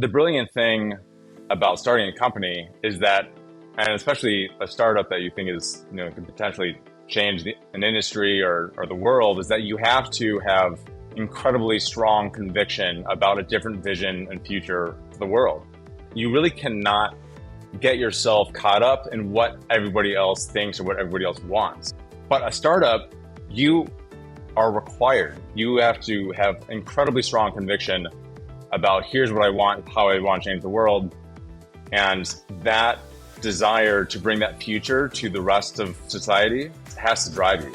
The brilliant thing about starting a company is that, and especially a startup that you think is, could potentially change an industry or the world, is that you have to have incredibly strong conviction about a different vision and future for the world. You really cannot get yourself caught up in what everybody else thinks or what everybody else wants. But a startup, you are required. You have to have incredibly strong conviction about here's what I want, how I want to change the world. And that desire to bring that future to the rest of society has to drive you.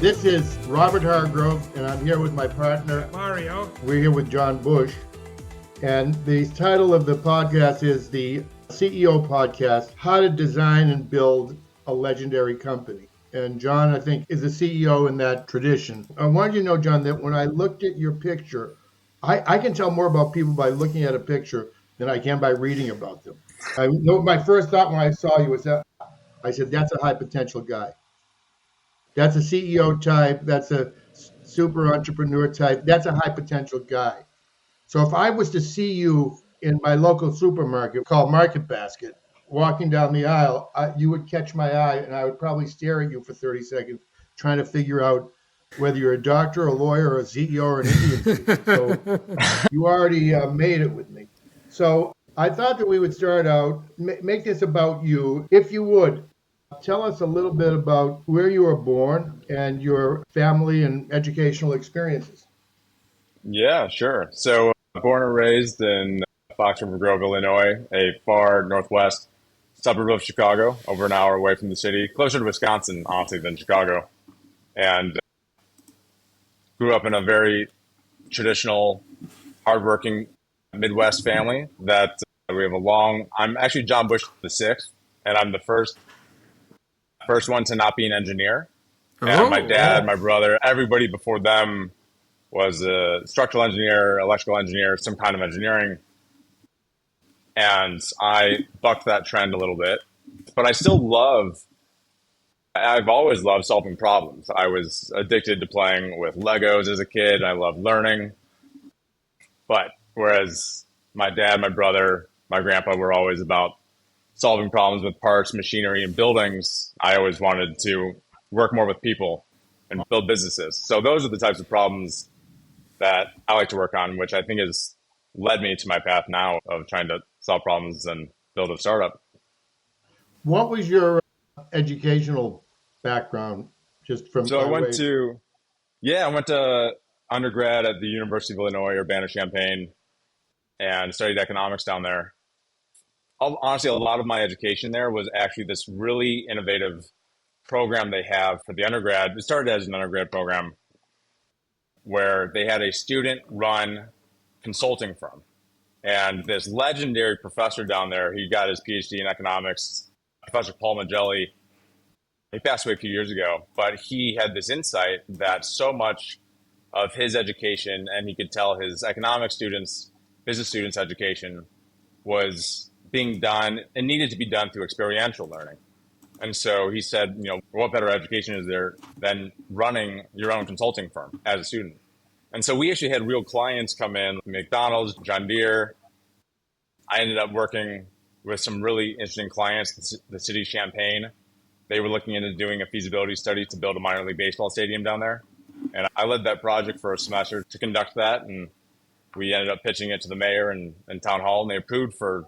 This is Robert Hargrove, and I'm here with my partner, Mario. We're here with John Busch. And the title of the podcast is the CEO Podcast, How to Design and Build a Legendary Company. And John, I think, is a CEO in that tradition. I wanted you to know, John, that when I looked at your picture, I can tell more about people by looking at a picture than I can by reading about them. I know my first thought when I saw you was that I said, that's a high potential guy. That's a CEO type. That's a super entrepreneur type. That's a high potential guy. So if I was to see you in my local supermarket called Market Basket, walking down the aisle, you would catch my eye and I would probably stare at you for 30 seconds trying to figure out whether you're a doctor, a lawyer, or a CEO, or an Indian chief. So you already made it with me. So I thought that we would start out, make this about you. If you would, tell us a little bit about where you were born and your family and educational experiences. Yeah, sure. So born and raised in Fox River Grove, Illinois, a far northwest suburb of Chicago, over an hour away from the city, closer to Wisconsin, honestly, than Chicago. And grew up in a very traditional, hardworking Midwest family that we have I'm actually John Busch the sixth, and I'm the first one to not be an engineer. And my dad, my brother, everybody before them was a structural engineer, electrical engineer, some kind of engineering. And I bucked that trend a little bit, but I've always loved solving problems. I was addicted to playing with Legos as a kid. I loved learning. But whereas my dad, my brother, my grandpa were always about solving problems with parts, machinery, and buildings, I always wanted to work more with people and build businesses. So those are the types of problems that I like to work on, which I think has led me to my path now of trying to solve problems and build a startup. What was your educational background? I went to undergrad at the University of Illinois, Urbana-Champaign, and studied economics down there. Honestly, a lot of my education there was actually this really innovative program they have for the undergrad. It started as an undergrad program where they had a student-run consulting firm. And this legendary professor down there, he got his PhD in economics, Professor Paul Magelli. He passed away a few years ago, but he had this insight that so much of his education, and he could tell his economic students, business students' education, was being done and needed to be done through experiential learning. And so he said, what better education is there than running your own consulting firm as a student? And so we actually had real clients come in, McDonald's, John Deere. I ended up working with some really interesting clients, the city of Champaign. They were looking into doing a feasibility study to build a minor league baseball stadium down there. And I led that project for a semester to conduct that. And we ended up pitching it to the mayor and town hall, and they approved for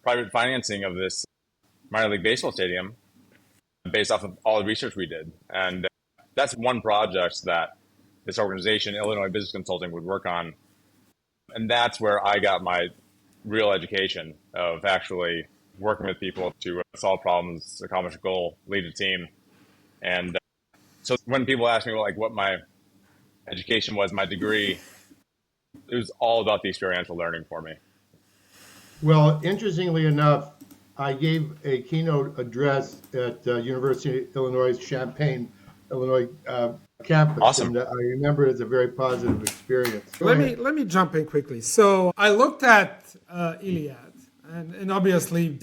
private financing of this minor league baseball stadium based off of all the research we did. And that's one project that this organization, Illinois Business Consulting, would work on. And that's where I got my real education of actually working with people to solve problems, accomplish a goal, lead a team. And so when people ask me what my education was, my degree, it was all about the experiential learning for me. Well, interestingly enough, I gave a keynote address at University of Illinois Champaign, Illinois campus. Awesome. And I remember it as a very positive experience. Let me jump in quickly. So I looked at Iliad, and obviously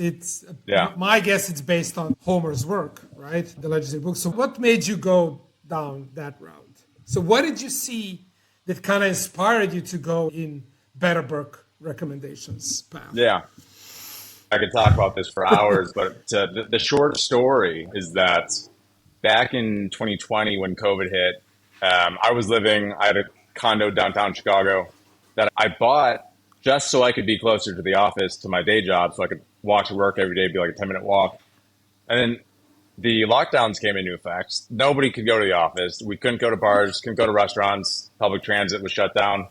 my guess it's based on Homer's work, right? The legendary book. So what made you go down that route? So what did you see it kind of inspired you to go in better book recommendations path. Yeah. I could talk about this for hours, but the short story is that back in 2020 when COVID hit, I had a condo downtown Chicago that I bought just so I could be closer to the office, to my day job, so I could walk to work every day, be like a 10-minute walk. And then the lockdowns came into effect. Nobody could go to the office. We couldn't go to bars, couldn't go to restaurants. Public transit was shut down.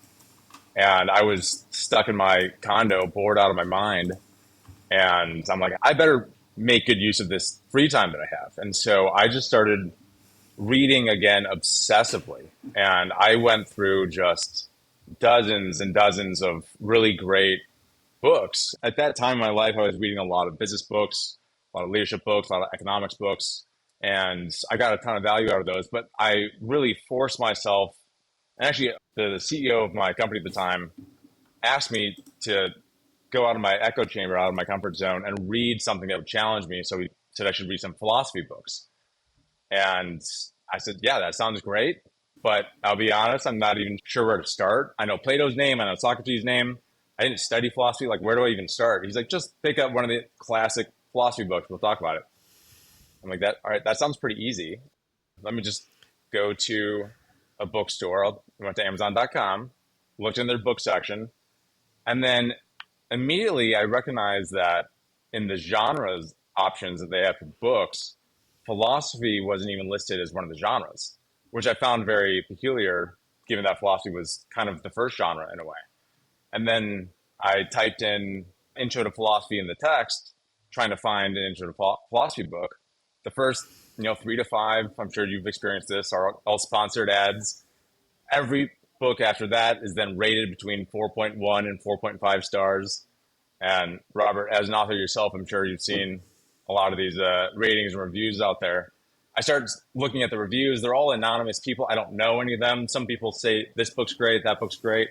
And I was stuck in my condo, bored out of my mind. And I'm like, I better make good use of this free time that I have. And so I just started reading again obsessively. And I went through just dozens and dozens of really great books. At that time in my life, I was reading a lot of business books, a lot of leadership books, a lot of economics books. And I got a ton of value out of those. But I really forced myself. And actually, the CEO of my company at the time asked me to go out of my echo chamber, out of my comfort zone, and read something that would challenge me. So he said I should read some philosophy books. And I said, yeah, that sounds great. But I'll be honest, I'm not even sure where to start. I know Plato's name, I know Socrates' name. I didn't study philosophy. Like, where do I even start? He's like, just pick up one of the classic philosophy books. We'll talk about it. I'm like, all right, that sounds pretty easy. Let me just go to a bookstore. I went to Amazon.com, looked in their book section, and then immediately I recognized that in the genres options that they have for books, philosophy wasn't even listed as one of the genres, which I found very peculiar, given that philosophy was kind of the first genre in a way. And then I typed in intro to philosophy in the text, trying to find an intro to philosophy book. The first, 3 to 5, I'm sure you've experienced this, are all sponsored ads. Every book after that is then rated between 4.1 and 4.5 stars. And Robert, as an author yourself, I'm sure you've seen a lot of these ratings and reviews out there. I started looking at the reviews. They're all anonymous people. I don't know any of them. Some people say this book's great, that book's great.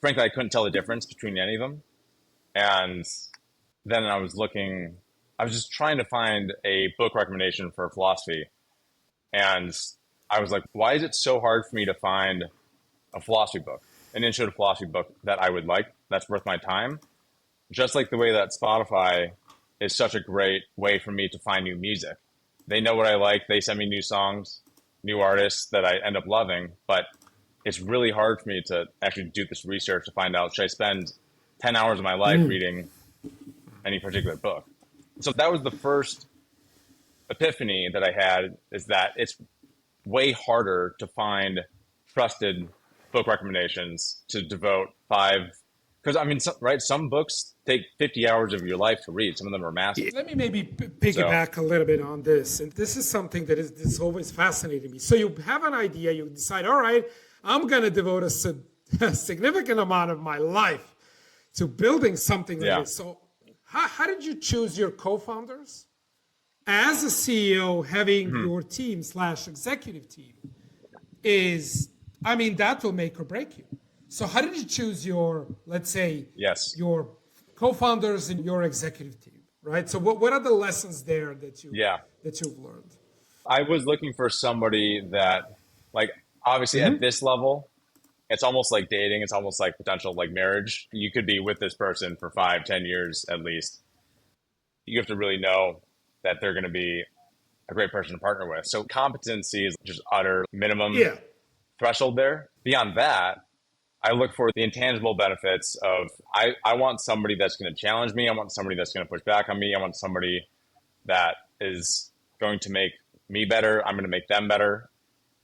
Frankly, I couldn't tell the difference between any of them. And then I was just trying to find a book recommendation for philosophy. And I was like, why is it so hard for me to find a philosophy book, an intro to philosophy book that I would like, that's worth my time? Just like the way that Spotify is such a great way for me to find new music. They know what I like. They send me new songs, new artists that I end up loving. But it's really hard for me to actually do this research to find out, should I spend 10 hours of my life reading any particular book? So that was the first epiphany that I had, is that it's way harder to find trusted book recommendations to devote 5. Because, some books take 50 hours of your life to read. Some of them are massive. Let me maybe piggyback a little bit on this. And this is something that is always fascinating me. So you have an idea, you decide, all right, I'm going to devote a significant amount of my life to building something like this. So how did you choose your co-founders? As a CEO, having your team / executive team that will make or break you. So how did you choose your, let's say, your co-founders and your executive team, right? So what are the lessons there that you've learned? I was looking for somebody that, obviously at this level, it's almost like dating. It's almost like potential marriage. You could be with this person for 5-10 years at least. You have to really know that they're going to be a great person to partner with. So competency is just utter minimum threshold there. Beyond that, I look for the intangible benefits of, I want somebody that's going to challenge me. I want somebody that's going to push back on me. I want somebody that is going to make me better. I'm going to make them better.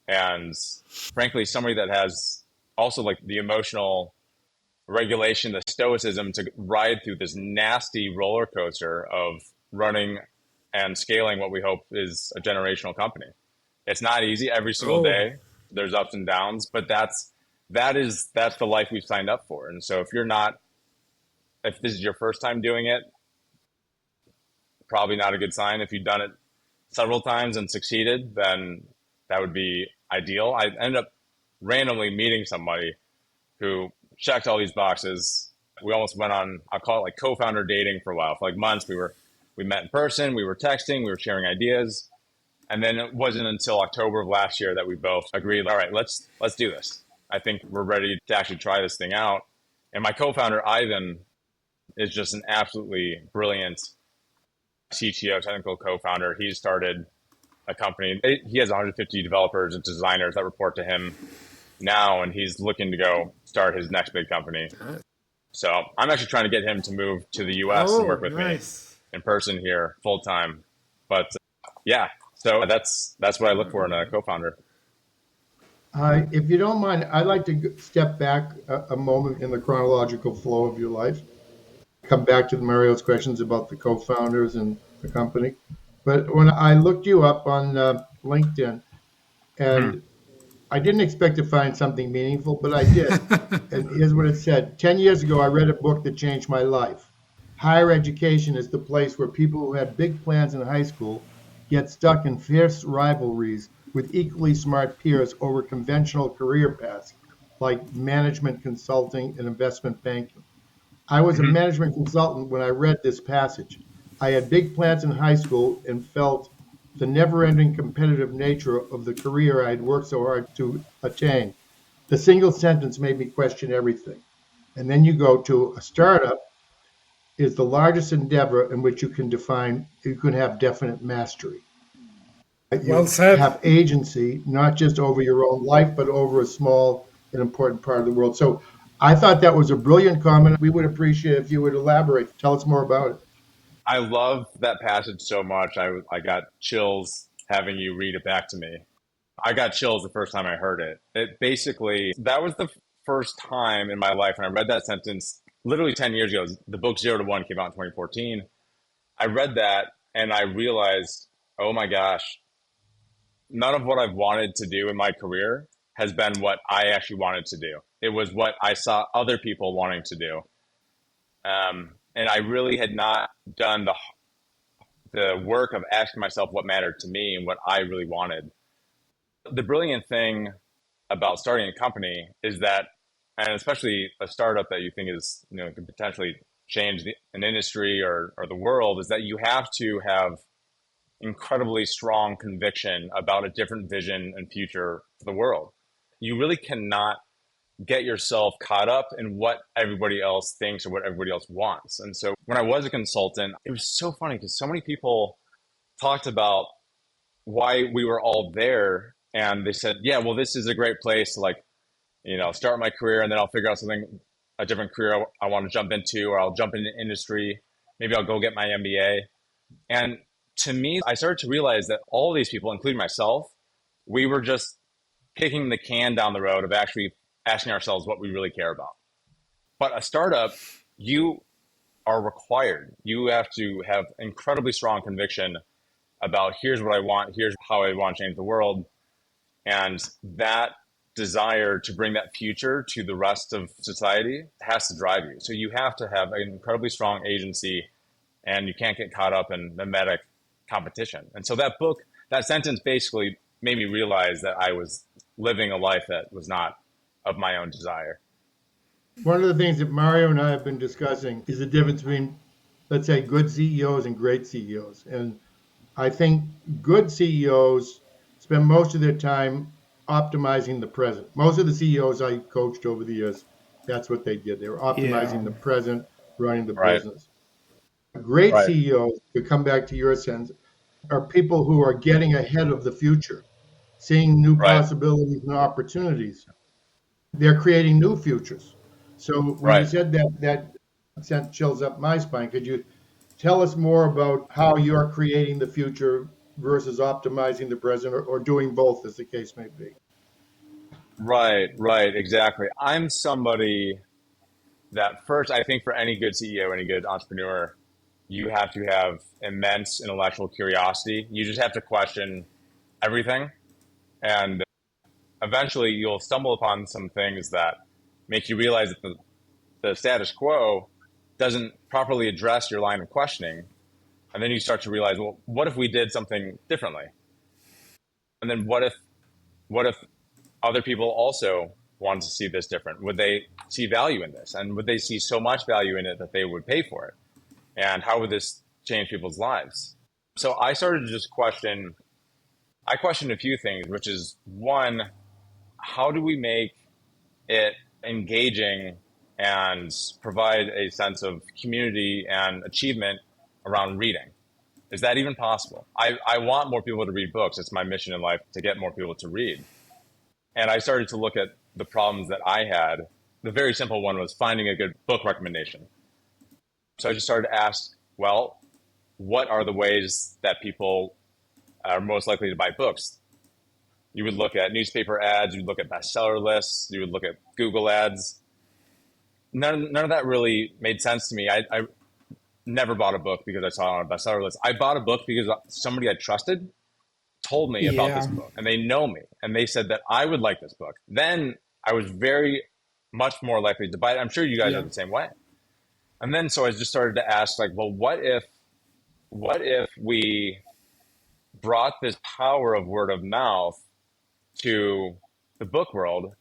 And frankly, somebody that has also the emotional regulation, the stoicism to ride through this nasty roller coaster of running and scaling what we hope is a generational company. It's not easy every single day. There's ups and downs, but that's the life we've signed up for. And so if this is your first time doing it, probably not a good sign. If you've done it several times and succeeded, then that would be ideal. I ended up randomly meeting somebody who checked all these boxes. We almost went on, I'll call it co-founder dating for a while. For months, we met in person, we were texting, we were sharing ideas. And then it wasn't until October of last year that we both agreed, all right, let's do this. I think we're ready to actually try this thing out. And my co-founder, Ivan, is just an absolutely brilliant CTO, technical co-founder. He started a company. He has 150 developers and designers that report to him now, and he's looking to go start his next big company. So I'm actually trying to get him to move to the US and work with me in person here full time. But yeah, so that's what I look for in a co-founder. If you don't mind, I'd like to step back a moment in the chronological flow of your life. Come back to Mario's questions about the co-founders and the company. But when I looked you up on LinkedIn, and I didn't expect to find something meaningful, but I did. And here's what it said. 10 years ago, I read a book that changed my life. Higher education is the place where people who had big plans in high school get stuck in fierce rivalries with equally smart peers over conventional career paths like management consulting and investment banking. I was a management consultant when I read this passage. I had big plans in high school and felt the never ending competitive nature of the career I had worked so hard to attain. The single sentence made me question everything. And then you go to a startup is the largest endeavor in which you can have definite mastery. You Well said. have agency, not just over your own life, but over a small and important part of the world. So I thought that was a brilliant comment. We would appreciate if you would elaborate. Tell us more about it. I love that passage so much. I got chills having you read it back to me. I got chills the first time I heard it. It basically, that was the first time in my life when I read that sentence literally 10 years ago. The book 0 to 1 came out in 2014. I read that and I realized, oh my gosh, none of what I've wanted to do in my career has been what I actually wanted to do. It was what I saw other people wanting to do. And I really had not done the work of asking myself what mattered to me and what I really wanted. The brilliant thing about starting a company is that, and especially a startup that you think is, can potentially change an industry or the world, is that you have to have incredibly strong conviction about a different vision and future for the world. You really cannot get yourself caught up in what everybody else thinks or what everybody else wants. And so when I was a consultant, it was so funny because so many people talked about why we were all there. And they said, yeah, well, this is a great place to start my career, and then I'll figure out a different career I want to jump into, or I'll jump into industry. Maybe I'll go get my MBA. And to me, I started to realize that all of these people, including myself, we were just kicking the can down the road of actually asking ourselves what we really care about. But a startup, you are required. You have to have incredibly strong conviction about here's what I want, here's how I want to change the world. And that desire to bring that future to the rest of society has to drive you. So you have to have an incredibly strong agency, and you can't get caught up in mimetic competition. And so that book, that sentence basically made me realize that I was living a life that was not of my own desire. One of the things that Mario and I have been discussing is the difference between, let's say, good CEOs and great CEOs. And I think good CEOs spend most of their time optimizing the present. Most of the CEOs I coached over the years, that's what they did. They were optimizing the present, running the business. Great CEOs, to come back to your sense, are people who are getting ahead of the future, seeing new possibilities and opportunities. They're creating new futures. So when you said that sent chills up my spine. Could you tell us more about how you're creating the future versus optimizing the present, or doing both, as the case may be? Right, exactly. I'm somebody that first, I think for any good CEO, any good entrepreneur, you have to have immense intellectual curiosity. You just have to question everything. And eventually you'll stumble upon some things that make you realize that the status quo doesn't properly address your line of questioning. And then you start to realize, well, what if we did something differently? And then what if other people also wanted to see this different? Would they see value in this? And would they see so much value in it that they would pay for it? And how would this change people's lives? So I started to just questioned a few things, which is one, how do we make it engaging and provide a sense of community and achievement around reading. Is that even possible? I want more people to read books. It's my mission in life to get more people to read. And I started to look at the problems that I had. The very simple one was finding a good book recommendation. So I just started to ask, well, what are the ways that people are most likely to buy books? You would look at newspaper ads, you would look at bestseller lists, you would look at Google ads. None of that really made sense to me. I never bought a book because I saw it on a bestseller list. I bought a book because somebody I trusted told me about this Yeah. book, and they know me, and they said that I would like this book. Then I was very much more likely to buy it. I'm sure you guys are Yeah. the same way. And then so I just started to ask, like, well, what if we brought this power of word of mouth to the book world,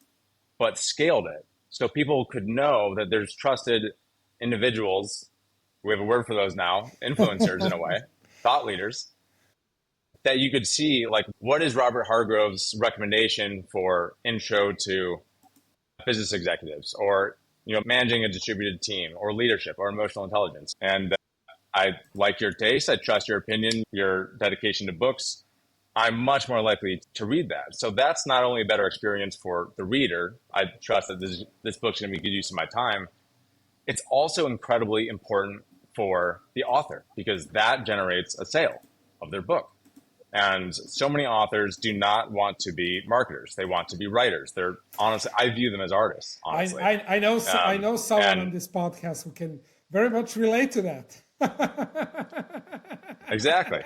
but scaled it so people could know that there's trusted individuals. We have a word for those now, influencers in a way, thought leaders, that you could see, like, what is Robert Hargrove's recommendation for intro to business executives, or managing a distributed team, or leadership, or emotional intelligence. And I like your taste. I trust your opinion, your dedication to books. I'm much more likely to read that. So that's not only a better experience for the reader. I trust that this book's going to be good use of my time. It's also incredibly important for the author, because that generates a sale of their book. And so many authors do not want to be marketers. They want to be writers. They're honestly, I view them as artists, honestly. I know I know someone on And this podcast who can very much relate to that. exactly,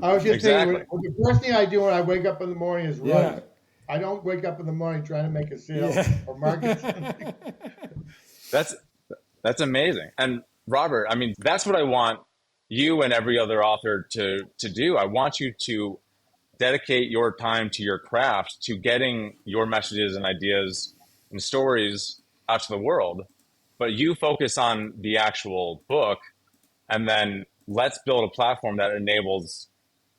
I was just saying, exactly. the first thing I do when I wake up in the morning is Yeah. write. I don't wake up in the morning trying to make a sale Yeah. or market something. That's amazing. And Robert, I mean, that's what I want you and every other author to do. I want you to dedicate your time to your craft, to getting your messages and ideas and stories out to the world. But you focus on the actual book, and then let's build a platform that enables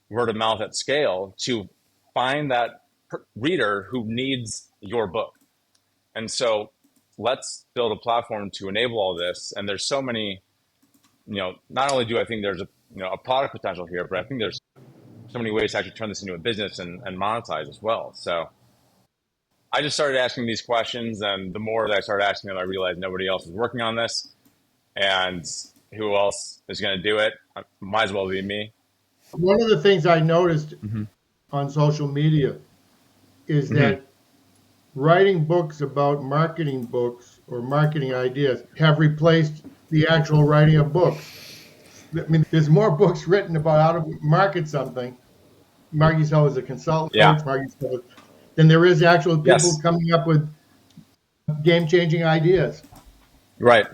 word of mouth at scale to find that reader who needs your book. And so let's build a platform to enable all this. And there's so many, not only do I think there's a product potential here, but I think there's so many ways to actually turn this into a business and monetize as well. So I just started asking these questions, and the more that I started asking them, I realized nobody else is working on this, and who else is going to do it? Might as well be me. One of the things I noticed Mm-hmm. on social media is that writing books about marketing books or marketing ideas have replaced the actual writing of books. I mean, there's more books written about how to market something, market yourself as a consultant, Yeah. coach, market yourself, than there is actual people Yes. coming up with game-changing ideas. Right.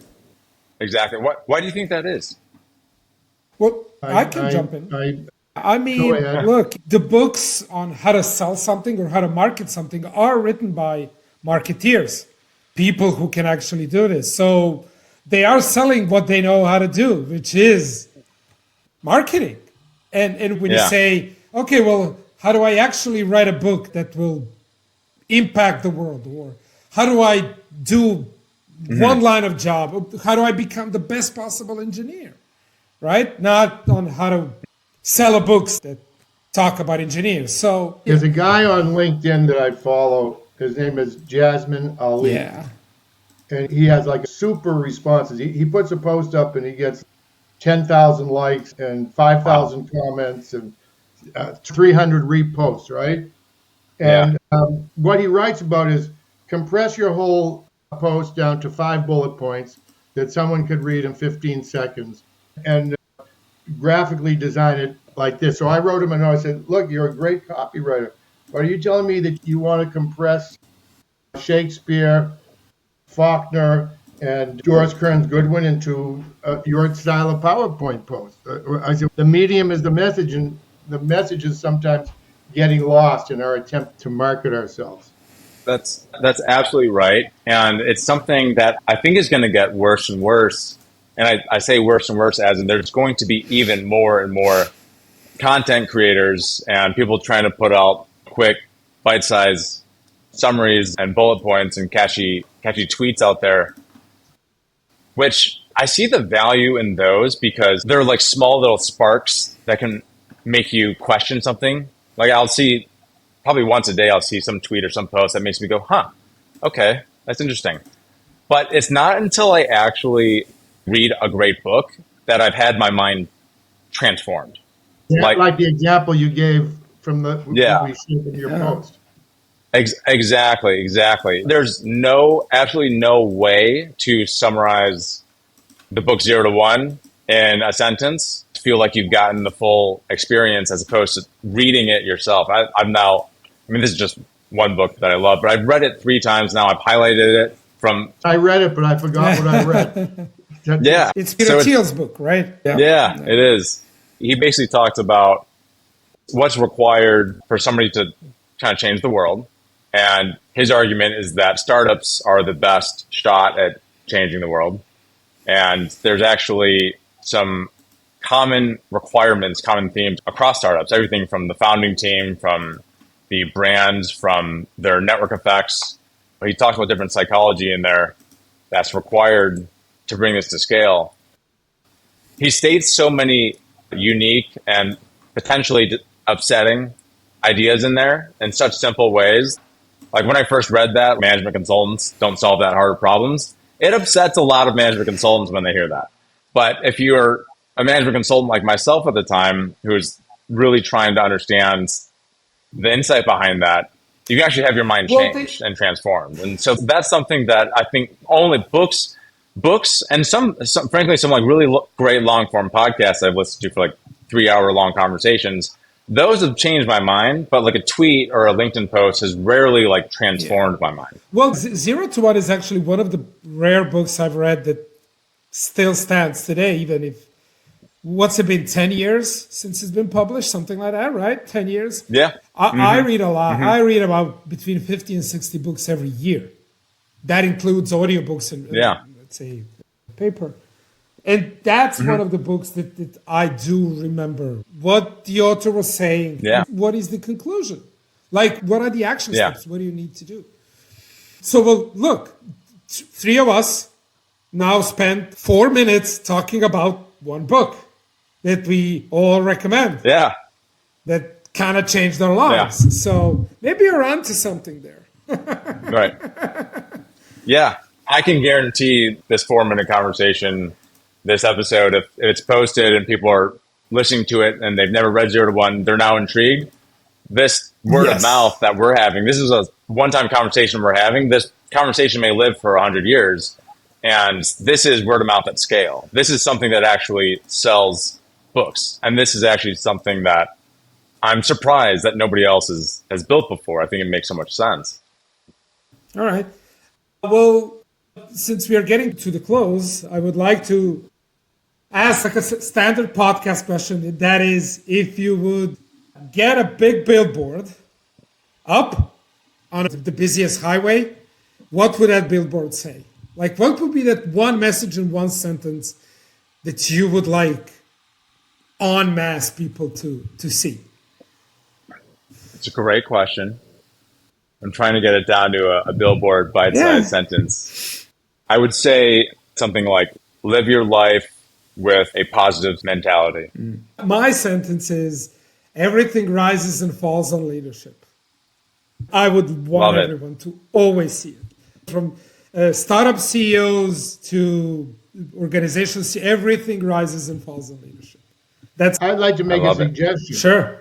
Exactly. Why do you think that is? Well, I can jump in. I Go mean, ahead. look, the books on how to sell something or how to market something are written by marketeers, people who can actually do this. So they are selling what they know how to do, which is marketing. And when you Yeah. say, okay, well, how do I actually write a book that will impact the world? Or how do I do one line of job? How do I become the best possible engineer? Right? Not on how to sell a books that talk about engineers. So There's a guy on LinkedIn that I follow. His name is Jasmine Ali. yeah, And he has like super responses. He puts a post up and he gets 10,000 likes and 5,000 comments and 300 reposts, right? And what he writes about is compress your whole post down to 5 bullet points that someone could read in 15 seconds and graphically design it like this. So I wrote him a note. I said, look, you're a great copywriter. But are you telling me that you want to compress Shakespeare, Faulkner, and Doris Kearns Goodwin into your style of PowerPoint post? I said, the medium is the message, and the message is sometimes getting lost in our attempt to market ourselves. That's absolutely right. And it's something that I think is going to get worse and worse. And I say worse and worse as in there's going to be even more and more content creators and people trying to put out quick, bite-sized summaries and bullet points and catchy tweets out there, which I see the value in those because they're like small little sparks that can make you question something. Like I'll see probably once a day, I'll see some tweet or some post that makes me go, huh, okay, that's interesting. But it's not until I actually read a great book that I've had my mind transformed. Yeah, like the example you gave from the yeah, we see in your post. Exactly. There's absolutely no way to summarize the book 0 to 1 in a sentence to feel like you've gotten the full experience as opposed to reading it yourself. This is just one book that I love, but I've read it 3 times now. I've highlighted it from. I read it, but I forgot what I read. Yeah. It's Peter Thiel's book, right? Yeah, it is. He basically talks about what's required for somebody to kind of change the world. And his argument is that startups are the best shot at changing the world. And there's actually some common requirements, common themes across startups, everything from the founding team, from the brands, from their network effects. He talks about different psychology in there that's required to bring this to scale. He states so many unique and potentially upsetting ideas in there in such simple ways. Like when I first read that, management consultants don't solve that hard problems. It upsets a lot of management consultants when they hear that. But if you're a management consultant like myself at the time, who's really trying to understand the insight behind that, you can actually have your mind changed and transformed. And so that's something that I think only books, and some frankly, some like really great long form podcasts I've listened to for like 3-hour long conversations. Those have changed my mind, but like a tweet or a LinkedIn post has rarely like transformed my mind. Well, 0 to 1 is actually one of the rare books I've read that still stands today, even if, what's it been, 10 years since it's been published? Something like that, right? 10 years? Yeah. I read a lot. I read about between 50 and 60 books every year. That includes audiobooks and let's say, paper. And that's one of the books that I do remember. What the author was saying. Yeah. What is the conclusion? Like, what are the action steps? What do you need to do? So, well, look, 3 of us now spent 4 minutes talking about one book that we all recommend. Yeah. That kind of changed our lives. Yeah. So maybe you're onto something there. Right. Yeah. I can guarantee this 4-minute conversation, this episode, if it's posted and people are listening to it and they've never read 0 to 1, they're now intrigued. This word of mouth that we're having, this is a one-time conversation we're having. This conversation may live for 100 years. And this is word of mouth at scale. This is something that actually sells books. And this is actually something that I'm surprised that nobody else has built before. I think it makes so much sense. All right. Well, since we are getting to the close, I would like to ask like a standard podcast question. That is, if you would get a big billboard up on the busiest highway, what would that billboard say? Like, what would be that one message in one sentence that you would like en masse people to see? It's a great question. I'm trying to get it down to a billboard bite-sized sentence. I would say something like, live your life with a positive mentality. My sentence is, everything rises and falls on leadership. I would want everyone to always see it. From startup CEOs to organizations, everything rises and falls on leadership. I'd like to make a suggestion. Sure.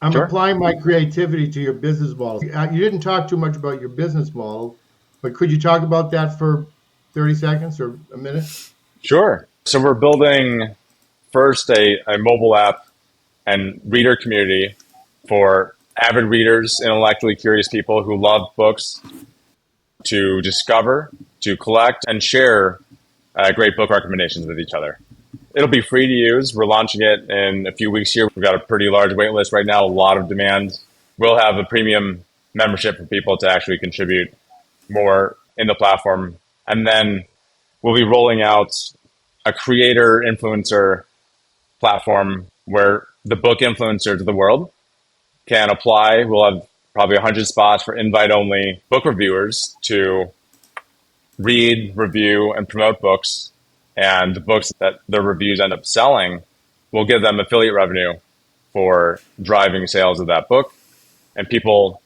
I'm applying my creativity to your business model. You didn't talk too much about your business model, but could you talk about that for 30 seconds or a minute? Sure. So we're building first a mobile app and reader community for avid readers, intellectually curious people who love books to discover, to collect, and share great book recommendations with each other. It'll be free to use. We're launching it in a few weeks here. We've got a pretty large wait list right now, a lot of demand. We'll have a premium membership for people to actually contribute more in the platform. And then we'll be rolling out a creator influencer platform where the book influencers of the world can apply. We'll have probably 100 spots for invite-only book reviewers to read, review, and promote books. And the books that their reviews end up selling will give them affiliate revenue for driving sales of that book. And people,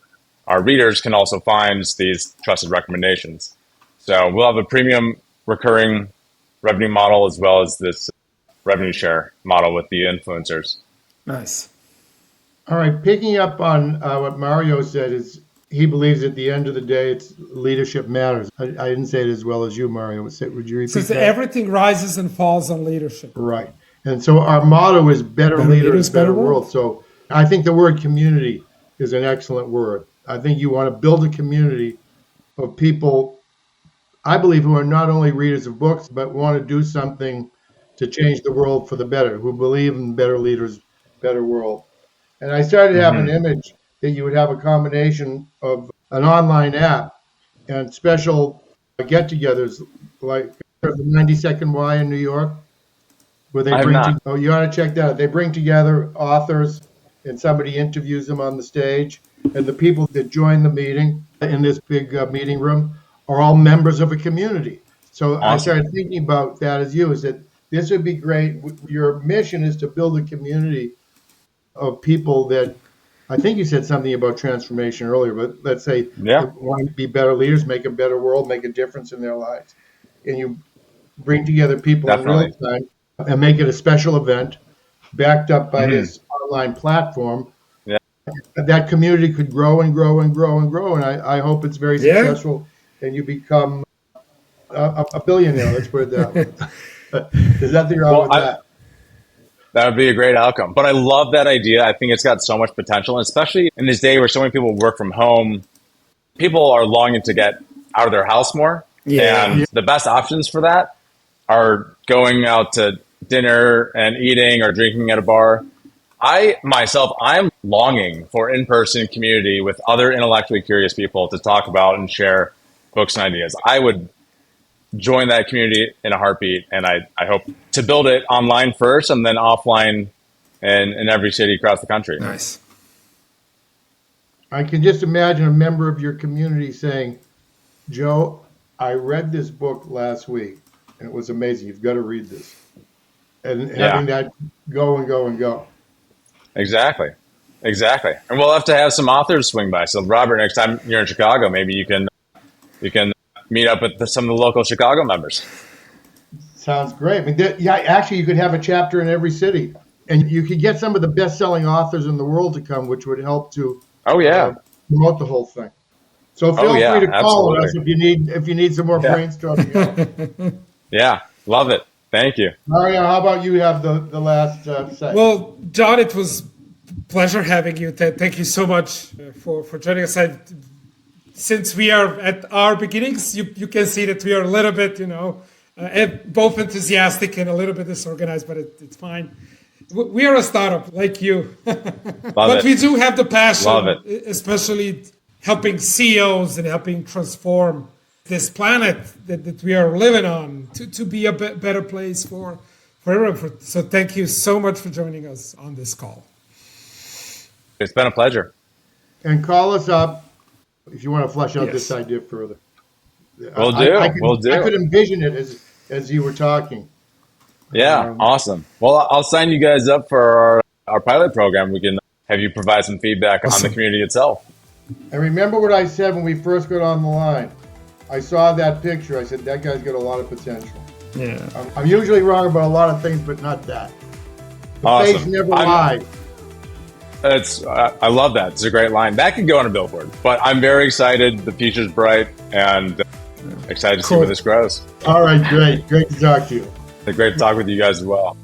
our readers, can also find these trusted recommendations. So we'll have a premium recurring revenue model as well as this revenue share model with the influencers. Nice. All right, picking up on what Mario said, is he believes at the end of the day, it's leadership matters. I didn't say it as well as you, Mario. Would you repeat Since that? everything rises and falls on leadership. Right. And so our motto is better leaders, better world. So I think the word community is an excellent word. I think you want to build a community of people, I believe, who are not only readers of books, but want to do something to change the world for the better, who believe in better leaders, better world. And I started to have an image that you would have a combination of an online app and special get-togethers like the 90-Second Why in New York, where they bring you ought to check that out. They bring together authors and somebody interviews them on the stage, and the people that join the meeting in this big meeting room are all members of a community. So awesome. I started thinking about that as you, is that this would be great. Your mission is to build a community of people that, I think you said something about transformation earlier, but let's say want to be better leaders, make a better world, make a difference in their lives. And you bring together people in real time and make it a special event backed up by this online platform. Yeah. That community could grow and grow and grow and grow. And I hope it's very successful and you become a billionaire. Let's put it that way. There's nothing wrong with that. That would be a great outcome. But I love that idea. I think it's got so much potential, and especially in this day where so many people work from home, people are longing to get out of their house more. Yeah. And the best options for that are going out to dinner and eating or drinking at a bar. I'm longing for in-person community with other intellectually curious people to talk about and share books and ideas. I would join that community in a heartbeat, and I hope to build it online first and then offline in every city across the country. Nice. I can just imagine a member of your community saying, Joe, I read this book last week and it was amazing. You've got to read this. And having that go and go and go. Exactly. And we'll have to have some authors swing by. So Robert, next time you're in Chicago, maybe you can meet up with some of the local Chicago members. Sounds great. I mean, actually, you could have a chapter in every city, and you could get some of the best-selling authors in the world to come, which would help to promote the whole thing. So feel free to call us if you need some more brainstorming. Yeah, love it. Thank you. Mario, how about you have the last say? Well, John, it was a pleasure having you. Thank you so much for joining us. Since we are at our beginnings, you can see that we are a little bit, both enthusiastic and a little bit disorganized, but it's fine. We are a startup like you. But we do have the passion, especially helping CEOs and helping transform this planet that we are living on to be a better place for everyone. So thank you so much for joining us on this call. It's been a pleasure. And call us up if you want to flesh out this idea further. We'll do. I could envision it as you were talking. Yeah, awesome. Well, I'll sign you guys up for our pilot program. We can have you provide some feedback on the community itself. And remember what I said when we first got on the line. I saw that picture. I said, that guy's got a lot of potential. Yeah. I'm usually wrong about a lot of things, but not that. The face never lied. I love that. It's a great line. That could go on a billboard. But I'm very excited. The future's bright and excited to see where this grows. All right, great. Great to talk to you. Great to talk with you guys as well.